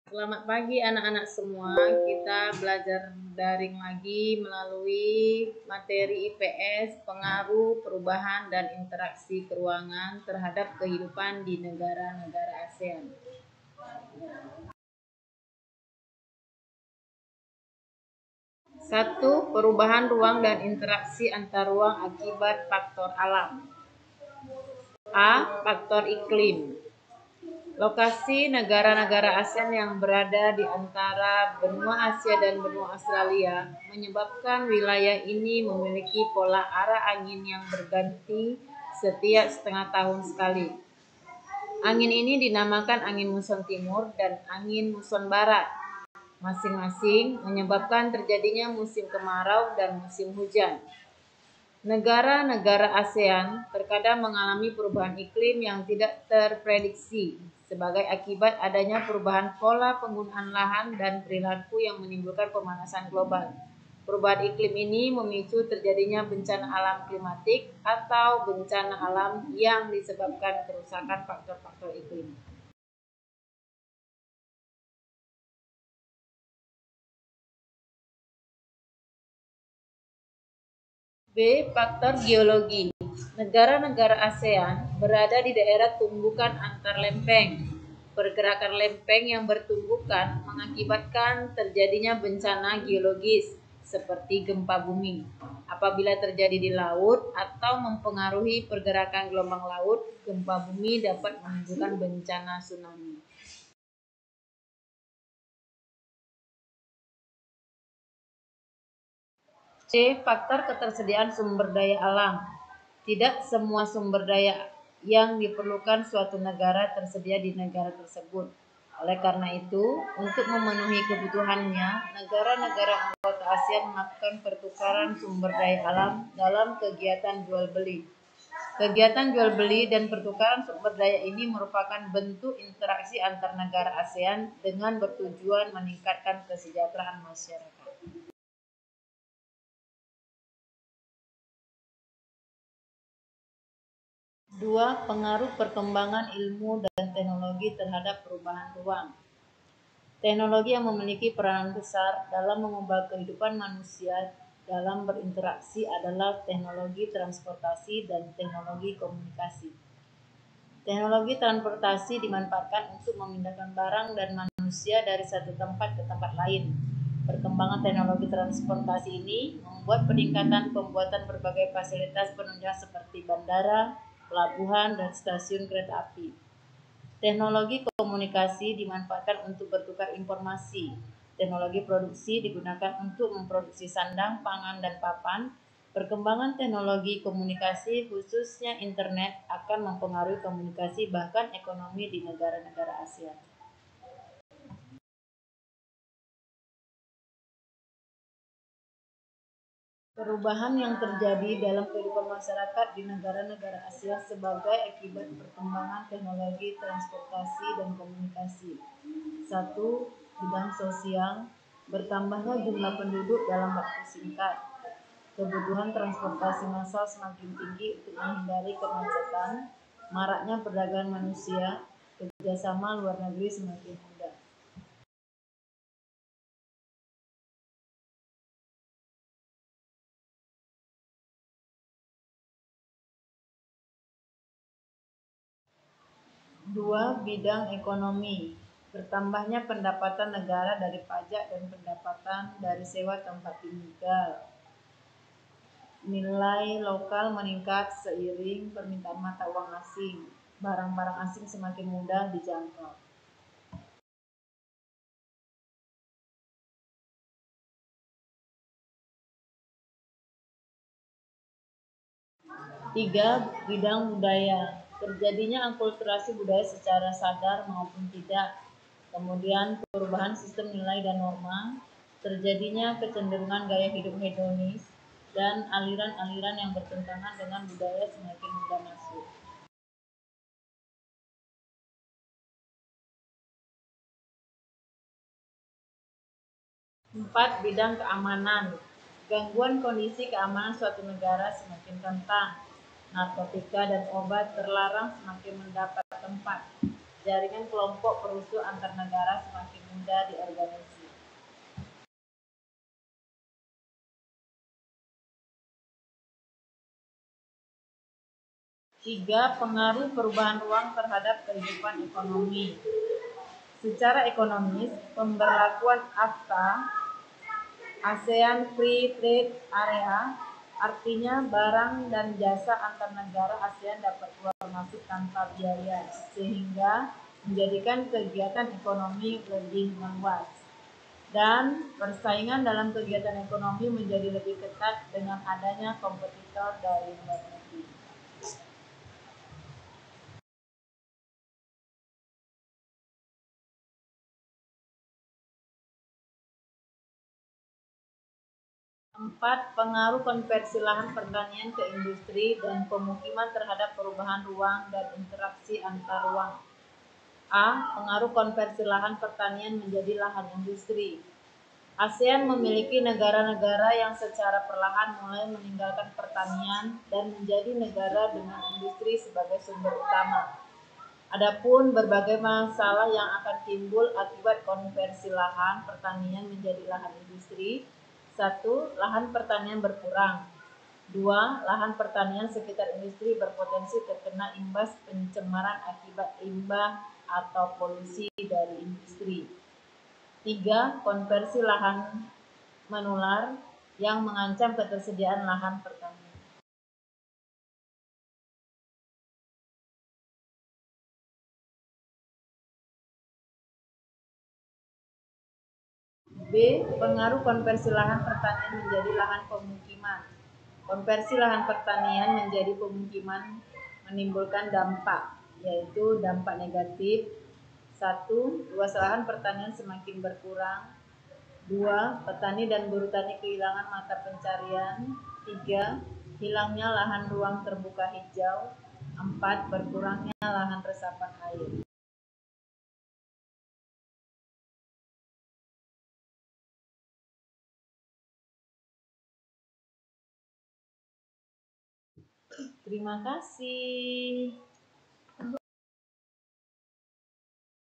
Selamat pagi anak-anak semua. Kita belajar daring lagi melalui materi IPS, pengaruh, perubahan, dan interaksi keruangan terhadap kehidupan di negara-negara ASEAN. 1. Perubahan ruang dan interaksi antar ruang akibat faktor alam. A. Faktor iklim. Lokasi negara-negara ASEAN yang berada di antara benua Asia dan benua Australia menyebabkan wilayah ini memiliki pola arah angin yang berganti setiap setengah tahun sekali. Angin ini dinamakan angin muson timur dan angin muson barat. Masing-masing menyebabkan terjadinya musim kemarau dan musim hujan. Negara-negara ASEAN terkadang mengalami perubahan iklim yang tidak terprediksi sebagai akibat adanya perubahan pola penggunaan lahan dan perilaku yang menimbulkan pemanasan global. Perubahan iklim ini memicu terjadinya bencana alam klimatik atau bencana alam yang disebabkan kerusakan faktor-faktor iklim. B. Faktor geologi. Negara-negara ASEAN berada di daerah tumbukan antar lempeng. Pergerakan lempeng yang bertumbukan mengakibatkan terjadinya bencana geologis seperti gempa bumi. Apabila terjadi di laut atau mempengaruhi pergerakan gelombang laut, gempa bumi dapat menimbulkan bencana tsunami. C. Faktor ketersediaan sumber daya alam. Tidak semua sumber daya yang diperlukan suatu negara tersedia di negara tersebut. Oleh karena itu, untuk memenuhi kebutuhannya, negara-negara anggota ASEAN melakukan pertukaran sumber daya alam dalam kegiatan jual beli. Kegiatan jual beli dan pertukaran sumber daya ini merupakan bentuk interaksi antar negara ASEAN dengan bertujuan meningkatkan kesejahteraan masyarakat. 2. Pengaruh perkembangan ilmu dan teknologi terhadap perubahan ruang. Teknologi yang memiliki peranan besar dalam mengubah kehidupan manusia dalam berinteraksi adalah teknologi transportasi dan teknologi komunikasi. Teknologi transportasi dimanfaatkan untuk memindahkan barang dan manusia dari satu tempat ke tempat lain. Perkembangan teknologi transportasi ini membuat peningkatan pembuatan berbagai fasilitas penunjang seperti bandara, pelabuhan, dan stasiun kereta api. Teknologi komunikasi dimanfaatkan untuk bertukar informasi. Teknologi produksi digunakan untuk memproduksi sandang, pangan, dan papan. Perkembangan teknologi komunikasi, khususnya internet, akan mempengaruhi komunikasi bahkan ekonomi di negara-negara ASEAN. Perubahan yang terjadi dalam kehidupan masyarakat di negara-negara Asia sebagai akibat perkembangan teknologi transportasi dan komunikasi. 1. Bidang sosial, bertambahnya jumlah penduduk dalam waktu singkat. Kebutuhan transportasi massal semakin tinggi untuk menghindari kemacetan, maraknya perdagangan manusia, kerjasama luar negeri semakin mudah. 2. Bidang ekonomi, bertambahnya pendapatan negara dari pajak dan pendapatan dari sewa tempat tinggal. Nilai lokal meningkat seiring permintaan mata uang asing. Barang-barang asing semakin mudah dijangkau. 3. Bidang budaya, terjadinya akulturasi budaya secara sadar maupun tidak. Kemudian perubahan sistem nilai dan norma, terjadinya kecenderungan gaya hidup hedonis, dan aliran-aliran yang bertentangan dengan budaya semakin mudah masuk. 4. Bidang keamanan, gangguan kondisi keamanan suatu negara semakin rentan. Narkotika dan obat terlarang semakin mendapat tempat. jaringan kelompok perusuh antar negara semakin mudah diorganisir. Tiga, pengaruh perubahan ruang terhadap kehidupan ekonomi. Secara ekonomis, pemberlakuan AFTA ASEAN Free Trade Area artinya barang dan jasa antar negara ASEAN dapat keluar masuk tanpa biaya, sehingga menjadikan kegiatan ekonomi lebih luas. Dan persaingan dalam kegiatan ekonomi menjadi lebih ketat dengan adanya kompetitor dari luar negeri. Empat, pengaruh konversi lahan pertanian ke industri dan pemukiman terhadap perubahan ruang dan interaksi antar ruang. A. Pengaruh konversi lahan pertanian menjadi lahan industri. ASEAN memiliki negara-negara yang secara perlahan mulai meninggalkan pertanian dan menjadi negara dengan industri sebagai sumber utama. Adapun berbagai masalah yang akan timbul akibat konversi lahan pertanian menjadi lahan industri. 1. Lahan pertanian berkurang. 2. Lahan pertanian sekitar industri berpotensi terkena imbas pencemaran akibat limbah atau polusi dari industri. 3. Konversi lahan menular yang mengancam ketersediaan lahan pertanian. B. Pengaruh konversi lahan pertanian menjadi lahan pemukiman. Konversi lahan pertanian menjadi pemukiman menimbulkan dampak, yaitu dampak negatif. 1. Luas lahan pertanian semakin berkurang. 2. Petani dan buruh tani kehilangan mata pencarian. 3. Hilangnya lahan ruang terbuka hijau. 4. Berkurangnya lahan resapan air. Terima kasih.